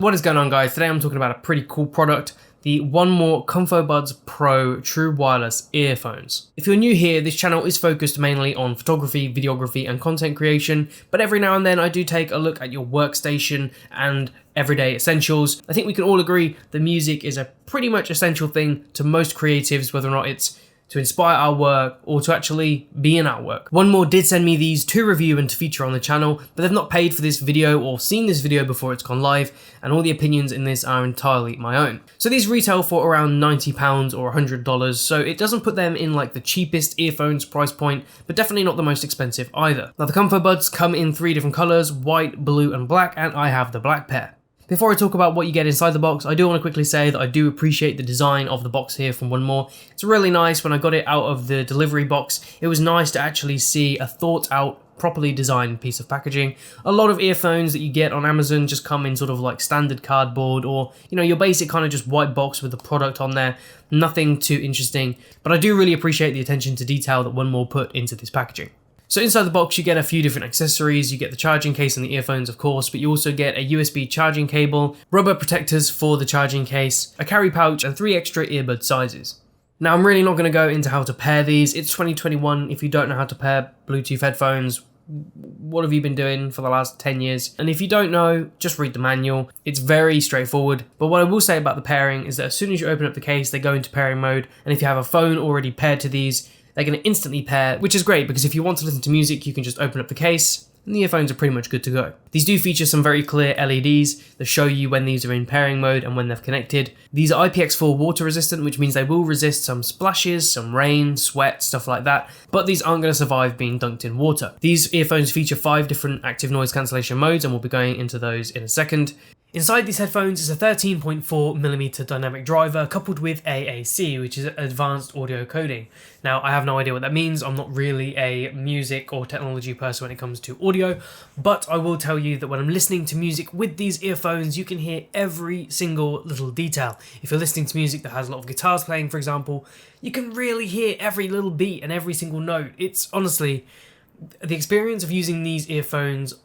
What is going on, guys? Today I'm talking about a pretty cool product, the 1MORE ComfoBuds Pro True Wireless Earphones. If you're new here, this channel is focused mainly on photography, videography and content creation, but every now and then I do take a look at your workstation and everyday essentials. I think we can all agree that music is a pretty much essential thing to most creatives, whether or not it's to inspire our work or to actually be in our work. 1MORE did send me these to review and to feature on the channel, but they've not paid for this video or seen this video before it's gone live, and all the opinions in this are entirely my own. So these retail for around £90 or $100, so it doesn't put them in like the cheapest earphones price point, but definitely not the most expensive either. Now the ComfoBuds come in 3 different colours, white, blue and black, and I have the black pair. Before I talk about what you get inside the box, I do want to quickly say that I do appreciate the design of the box here from 1MORE. It's really nice. When I got it out of the delivery box, it was nice to actually see a thought out, properly designed piece of packaging. A lot of earphones that you get on Amazon just come in sort of like standard cardboard or, you know, your basic kind of just white box with the product on there. Nothing too interesting, but I do really appreciate the attention to detail that 1MORE put into this packaging. So inside the box you get a few different accessories. You get the charging case and the earphones of course, but you also get a USB charging cable, rubber protectors for the charging case, a carry pouch and 3 extra earbud sizes. Now I'm really not going to go into how to pair these. It's 2021. If you don't know how to pair Bluetooth headphones, what have you been doing for the last 10 years? And if you don't know, just read the manual. It's very straightforward. But what I will say about the pairing is that as soon as you open up the case, they go into pairing mode. And if you have a phone already paired to these, they're going to instantly pair, which is great because if you want to listen to music, you can just open up the case and the earphones are pretty much good to go. These do feature some very clear LEDs that show you when these are in pairing mode and when they've connected. These are IPX4 water resistant, which means they will resist some splashes, some rain, sweat, stuff like that, but these aren't going to survive being dunked in water. These earphones feature 5 different active noise cancellation modes, and we'll be going into those in a second. Inside these headphones is a 13.4mm dynamic driver coupled with AAC, which is advanced audio coding. Now, I have no idea what that means. I'm not really a music or technology person when it comes to audio, but I will tell you that when I'm listening to music with these earphones, you can hear every single little detail. If you're listening to music that has a lot of guitars playing, for example, you can really hear every little beat and every single note. It's honestly, the experience of using these earphones,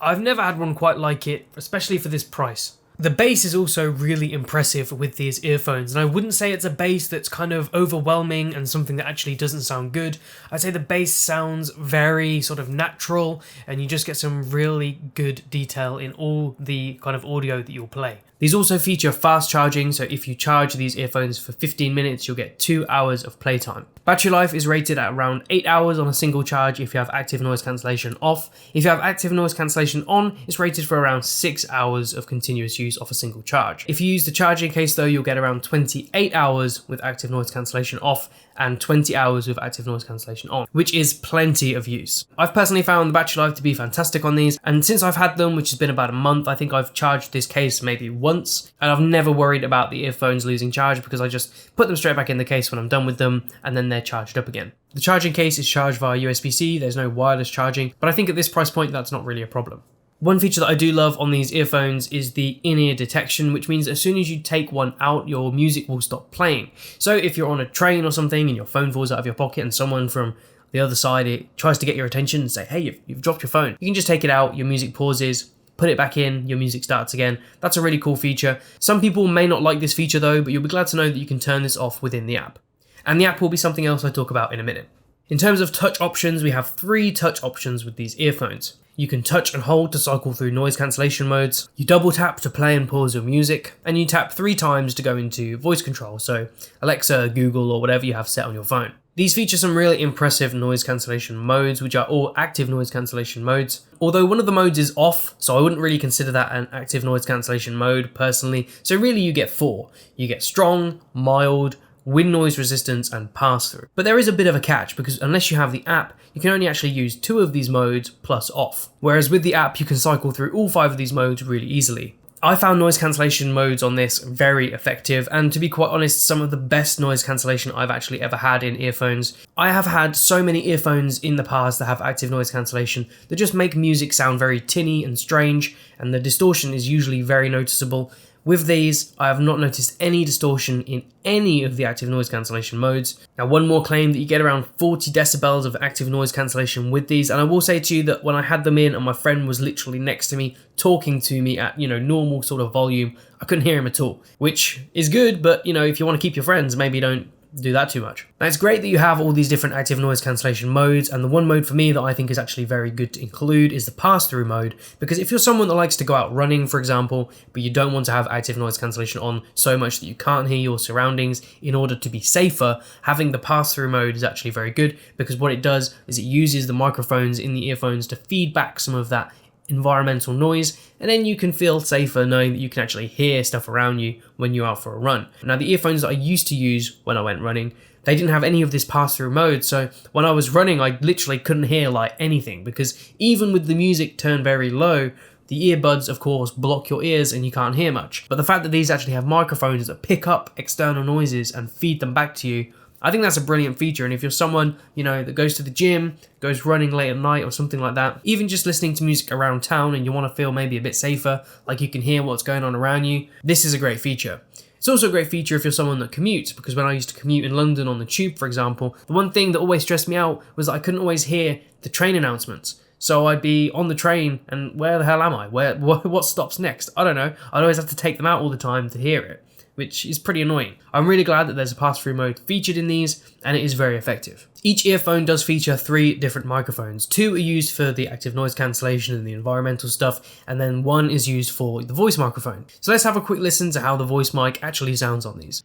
I've never had one quite like it, especially for this price. The bass is also really impressive with these earphones, and I wouldn't say it's a bass that's kind of overwhelming and something that actually doesn't sound good. I'd say the bass sounds very sort of natural, and you just get some really good detail in all the kind of audio that you'll play. These also feature fast charging, so if you charge these earphones for 15 minutes, you'll get 2 hours of playtime. Battery life is rated at around 8 hours on a single charge if you have active noise cancellation off. If you have active noise cancellation on, it's rated for around 6 hours of continuous use off a single charge. If you use the charging case though, you'll get around 28 hours with active noise cancellation off and 20 hours with active noise cancellation on, which is plenty of use. I've personally found the battery life to be fantastic on these, and since I've had them, which has been about a month, I think I've charged this case maybe once, and I've never worried about the earphones losing charge because I just put them straight back in the case when I'm done with them, and then they're charged up again. The charging case is charged via USB-C, there's no wireless charging, but I think at this price point that's not really a problem. One feature that I do love on these earphones is the in-ear detection, which means as soon as you take one out, your music will stop playing. So if you're on a train or something and your phone falls out of your pocket and someone from the other side tries to get your attention and say, hey, you've dropped your phone, you can just take it out, your music pauses, put it back in, your music starts again. That's a really cool feature. Some people may not like this feature though, but you'll be glad to know that you can turn this off within the app. And the app will be something else I talk about in a minute. In terms of touch options, we have 3 touch options with these earphones. You can touch and hold to cycle through noise cancellation modes, you double tap to play and pause your music, and you tap 3 times to go into voice control, so Alexa, Google, or whatever you have set on your phone. These feature some really impressive noise cancellation modes, which are all active noise cancellation modes. Although one of the modes is off, so I wouldn't really consider that an active noise cancellation mode personally, so really you get 4. You get strong, mild, wind noise resistance and pass-through. But there is a bit of a catch because unless you have the app, you can only actually use 2 of these modes plus off. Whereas with the app, you can cycle through all 5 of these modes really easily. I found noise cancellation modes on this very effective, and to be quite honest, some of the best noise cancellation I've actually ever had in earphones. I have had so many earphones in the past that have active noise cancellation that just make music sound very tinny and strange, and the distortion is usually very noticeable. With these, I have not noticed any distortion in any of the active noise cancellation modes. Now, 1MORE claim that you get around 40 decibels of active noise cancellation with these, and I will say to you that when I had them in and my friend was literally next to me talking to me at, normal sort of volume, I couldn't hear him at all, which is good, but if you want to keep your friends, maybe don't do that too much. Now, it's great that you have all these different active noise cancellation modes, and the one mode for me that I think is actually very good to include is the pass-through mode, because if you're someone that likes to go out running, for example, but you don't want to have active noise cancellation on so much that you can't hear your surroundings in order to be safer, having the pass-through mode is actually very good, because what it does is it uses the microphones in the earphones to feed back some of that environmental noise, and then you can feel safer knowing that you can actually hear stuff around you when you're out for a run. Now, the earphones that I used to use when I went running, they didn't have any of this pass-through mode, so when I was running I literally couldn't hear like anything, because even with the music turned very low, the earbuds of course block your ears and you can't hear much. But the fact that these actually have microphones that pick up external noises and feed them back to you, I think that's a brilliant feature. And if you're someone, that goes to the gym, goes running late at night or something like that, even just listening to music around town and you want to feel maybe a bit safer, like you can hear what's going on around you, this is a great feature. It's also a great feature if you're someone that commutes, because when I used to commute in London on the tube, for example, the one thing that always stressed me out was that I couldn't always hear the train announcements. So I'd be on the train and where the hell am I? What stops next? I don't know. I'd always have to take them out all the time to hear it, which is pretty annoying. I'm really glad that there's a pass-through mode featured in these, and it is very effective. Each earphone does feature 3 different microphones. 2 are used for the active noise cancellation and the environmental stuff, and then 1 is used for the voice microphone. So let's have a quick listen to how the voice mic actually sounds on these.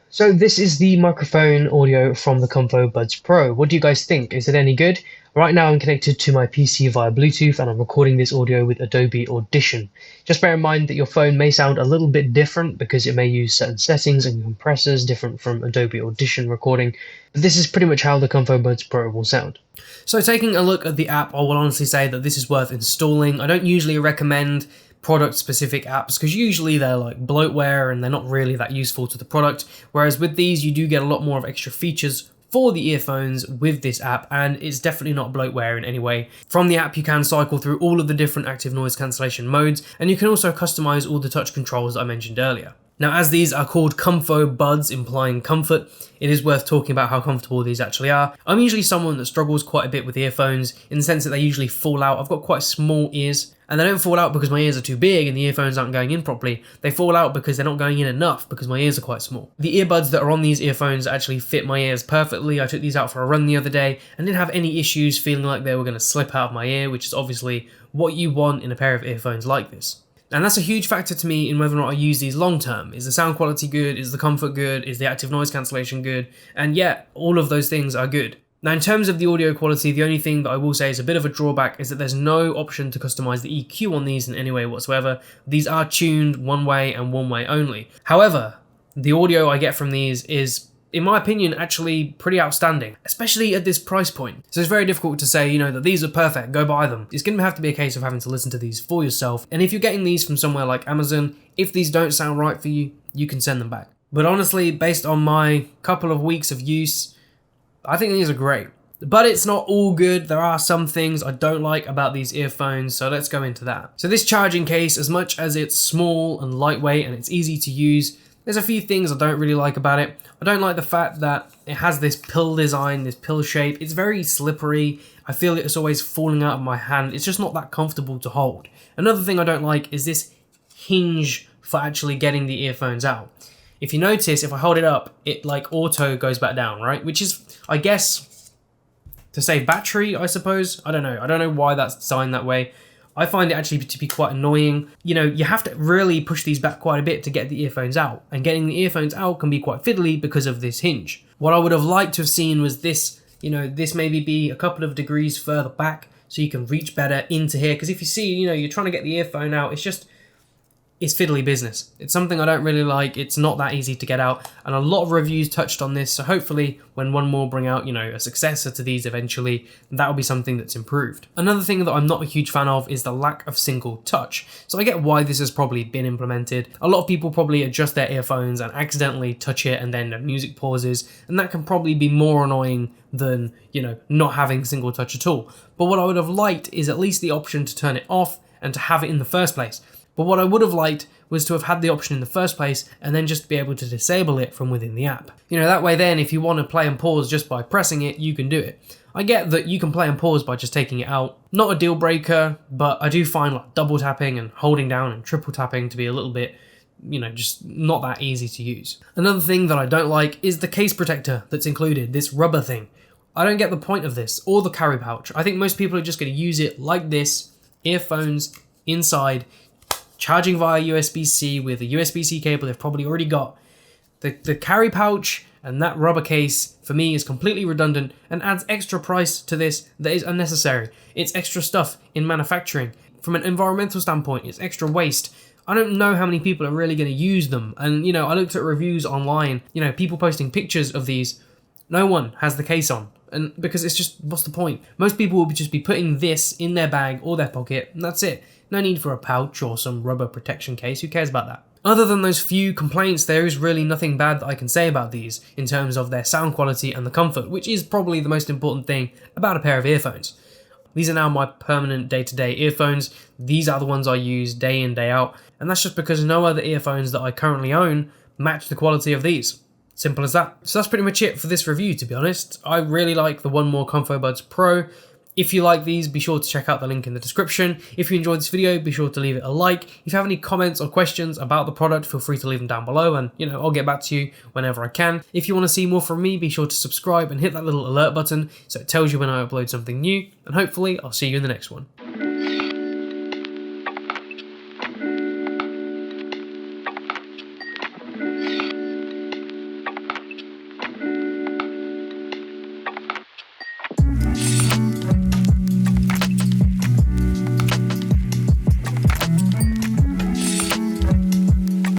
So this is the microphone audio from the ComfoBuds Pro. What do you guys think? Is it any good? Right now I'm connected to my PC via Bluetooth and I'm recording this audio with Adobe Audition. Just bear in mind that your phone may sound a little bit different because it may use certain settings and compressors different from Adobe Audition recording, but this is pretty much how the ComfoBuds Pro will sound. So taking a look at the app, I will honestly say that this is worth installing. I don't usually recommend product-specific apps because usually they're like bloatware and they're not really that useful to the product, whereas with these you do get a lot more of extra features for the earphones with this app, and it's definitely not bloatware in any way. From the app you can cycle through all of the different active noise cancellation modes, and you can also customize all the touch controls that I mentioned earlier. Now, as these are called ComfoBuds, implying comfort, it is worth talking about how comfortable these actually are. I'm usually someone that struggles quite a bit with earphones in the sense that they usually fall out. I've got quite small ears, and they don't fall out because my ears are too big and the earphones aren't going in properly. They fall out because they're not going in enough because my ears are quite small. The earbuds that are on these earphones actually fit my ears perfectly. I took these out for a run the other day and didn't have any issues feeling like they were going to slip out of my ear, which is obviously what you want in a pair of earphones like this. And that's a huge factor to me in whether or not I use these long term. Is the sound quality good? Is the comfort good? Is the active noise cancellation good? And yeah, all of those things are good. Now, in terms of the audio quality, the only thing that I will say is a bit of a drawback is that there's no option to customize the EQ on these in any way whatsoever. These are tuned one way and one way only. However, the audio I get from these is, in my opinion, actually pretty outstanding, especially at this price point. So it's very difficult to say, that these are perfect, go buy them. It's going to have to be a case of having to listen to these for yourself. And if you're getting these from somewhere like Amazon, if these don't sound right for you, you can send them back. But honestly, based on my couple of weeks of use, I think these are great. But it's not all good. There are some things I don't like about these earphones, so let's go into that. So this charging case, as much as it's small and lightweight and it's easy to use, there's a few things I don't really like about it. I don't like the fact that it has this pill design, this pill shape. It's very slippery. I feel it's always falling out of my hand. It's just not that comfortable to hold. Another thing I don't like is this hinge for actually getting the earphones out. If you notice, if I hold it up, it like auto goes back down, right? Which is, I guess, to save battery, I suppose. I don't know. I don't know why that's designed that way. I find it actually to be quite annoying. You have to really push these back quite a bit to get the earphones out. And getting the earphones out can be quite fiddly because of this hinge. What I would have liked to have seen was this, this maybe be a couple of degrees further back so you can reach better into here. Because if you see, you're trying to get the earphone out, it's fiddly business. It's something I don't really like. It's not that easy to get out, and a lot of reviews touched on this, so hopefully when 1MORE bring out, a successor to these eventually, that'll be something that's improved. Another thing that I'm not a huge fan of is the lack of single touch. So I get why this has probably been implemented. A lot of people probably adjust their earphones and accidentally touch it and then the music pauses, and that can probably be more annoying than, not having single touch at all. But what I would have liked is at least the option to turn it off and to have it in the first place. But what I would have liked was to have had the option in the first place and then just be able to disable it from within the app. That way then if you want to play and pause just by pressing it, you can do it. I get that you can play and pause by just taking it out. Not a deal breaker, but I do find like double tapping and holding down and triple tapping to be a little bit, just not that easy to use. Another thing that I don't like is the case protector that's included, this rubber thing. I don't get the point of this, or the carry pouch. I think most people are just going to use it like this, earphones inside, charging via USB-C with a USB-C cable they've probably already got. The carry pouch and that rubber case, for me, is completely redundant and adds extra price to this that is unnecessary. It's extra stuff in manufacturing. From an environmental standpoint, it's extra waste. I don't know how many people are really going to use them. And, I looked at reviews online, people posting pictures of these. No one has the case on. And because it's just, what's the point? Most people will just be putting this in their bag or their pocket, and that's it. No need for a pouch or some rubber protection case. Who cares about that? Other than those few complaints, there is really nothing bad that I can say about these in terms of their sound quality and the comfort, which is probably the most important thing about a pair of earphones. These are now my permanent day-to-day earphones. These are the ones I use day in, day out, and that's just because no other earphones that I currently own match the quality of these. Simple as that. So that's pretty much it for this review, to be honest. I really like the 1MORE ComfoBuds Pro. If you like these, be sure to check out the link in the description. If you enjoyed this video, be sure to leave it a like. If you have any comments or questions about the product, feel free to leave them down below and, I'll get back to you whenever I can. If you want to see more from me, be sure to subscribe and hit that little alert button so it tells you when I upload something new. And hopefully, I'll see you in the next one.